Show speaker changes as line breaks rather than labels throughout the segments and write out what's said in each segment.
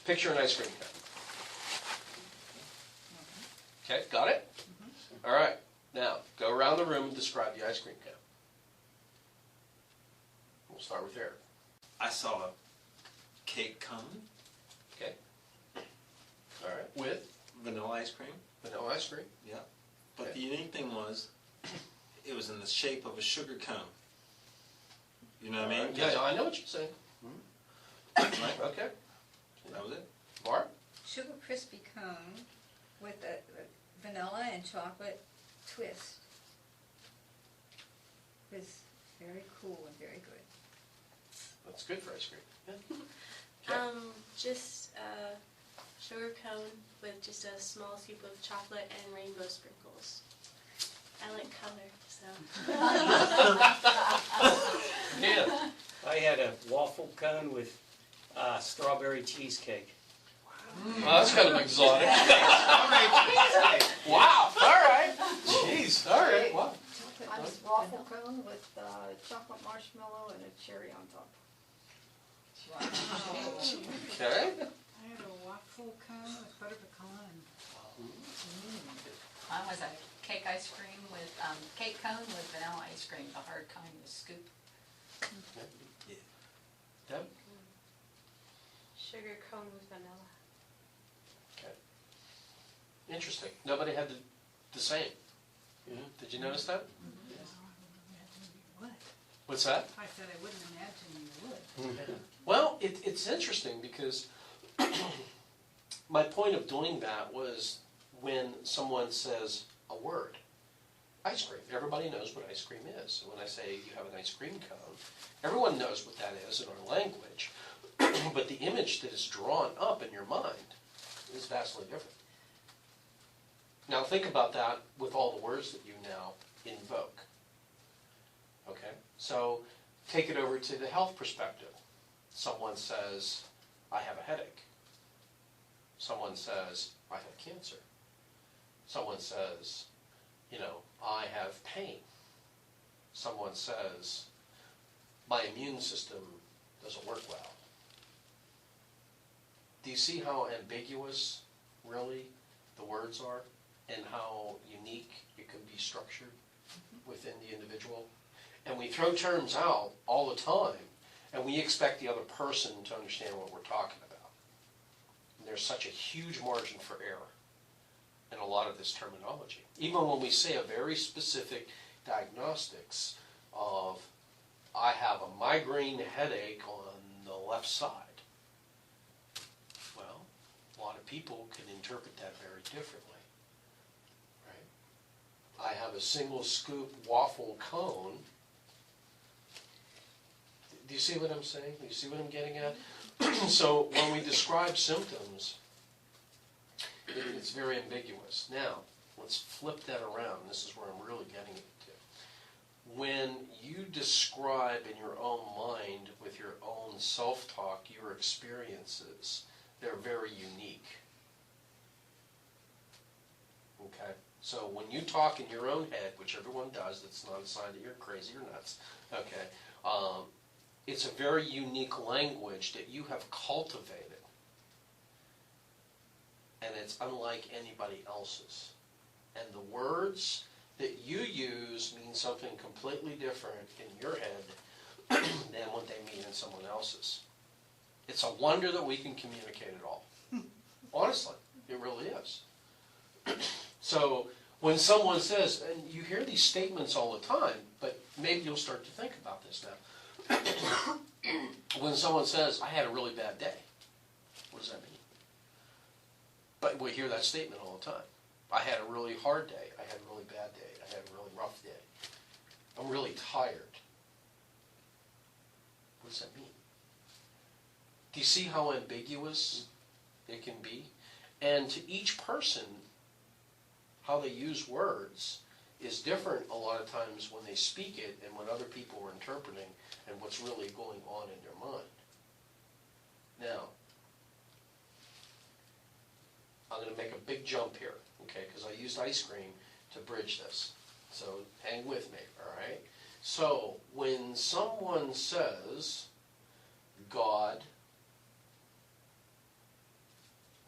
Picture an ice cream cone. Okay, got it? All right, now go around the room and describe the ice cream cone. We'll start with Eric.
I saw a cake cone,
Okay. All right, with
vanilla ice cream.
vanilla ice cream.
Yeah. But
Okay.
the unique thing was, it was in the shape of a sugar cone. You know what I mean?
Yeah, I know what you're saying.
Right?
Okay.
That was it.
Mark?
Sugar crispy cone with a vanilla and chocolate twist. It was very cool and very good.
That's good for ice cream. Yeah. Okay.
Just a sugar cone with just a small scoop of chocolate and rainbow sprinkles. I like color, so.
Yeah.
I had a waffle cone with strawberry cheesecake.
Well, that's kind of exotic. Wow. All right. Jeez. All right. Wow.
I was waffle cone with chocolate marshmallow and a cherry on top.
Okay.
I had a waffle cone with butter pecan.
Mine was a cake ice cream with, cake cone with vanilla ice cream, the hard kind with scoop.
Deb?
Sugar cone with vanilla.
Okay. Interesting. Nobody had the same. Did you notice that?
What?
What's that?
I said I wouldn't imagine you would.
Well, it's interesting because my point of doing that was when someone says a word, ice cream. Everybody knows what ice cream is. When I say you have an ice cream cone, everyone knows what that is in our language. But the image that is drawn up in your mind is vastly different. Now think about that with all the words that you now invoke. Okay? So take it over to the health perspective. Someone says, I have a headache. Someone says, I have cancer. Someone says, I have pain. Someone says, my immune system doesn't work well. Do you see how ambiguous, really, the words are, and how unique it can be structured within the individual? And we throw terms out all the time, and we expect the other person to understand what we're talking about. And there's such a huge margin for error in a lot of this terminology. Even when we say a very specific diagnostics of, I have a migraine headache on the left side. Well, a lot of people can interpret that very differently. Right? I have a single scoop waffle cone. Do you see what I'm saying? Do you see what I'm getting at? So when we describe symptoms, it's very ambiguous. Now, let's flip that around. This is where I'm really getting it to. When you describe in your own mind, with your own self-talk, your experiences, they're very unique. Okay? So when you talk in your own head, which everyone does, that's not a sign that you're crazy or nuts, okay, it's a very unique language that you have cultivated. And it's unlike anybody else's. And the words that you use mean something completely different in your head than what they mean in someone else's. It's a wonder that we can communicate at all. Honestly, it really is. So when someone says, and you hear these statements all the time, but maybe you'll start to think about this now. When someone says, I had a really bad day, what does that mean? But we hear that statement all the time. I had a really hard day. I had a really bad day. I had a really rough day. I'm really tired. What does that mean? Do you see how ambiguous it can be? And to each person, how they use words is different a lot of times when they speak it and what other people are interpreting and what's really going on in their mind. Now, I'm going to make a big jump here, okay, because I used ice cream to bridge this. So hang with me, all right? So when someone says God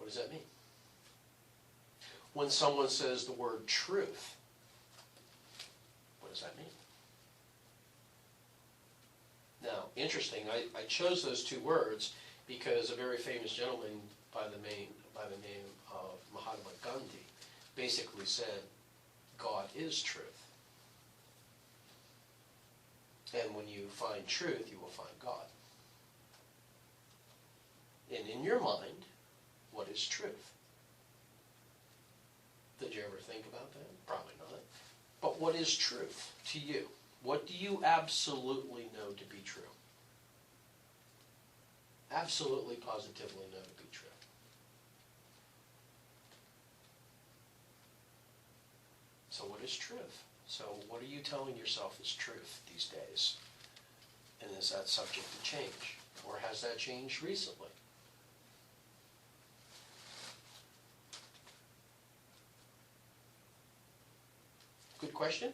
What does that mean? When someone says the word truth, what does that mean? Now, interesting, I chose those two words because a very famous gentleman by the name of Mahatma Gandhi basically said, God is truth. And when you find truth, you will find God. And in your mind, what is truth? Did you ever think about that? Probably not. But what is truth to you? What do you absolutely know to be true? Absolutely, positively know to be true. So what is truth? So what are you telling yourself is truth these days? And is that subject to change? Or has that changed recently? Good question.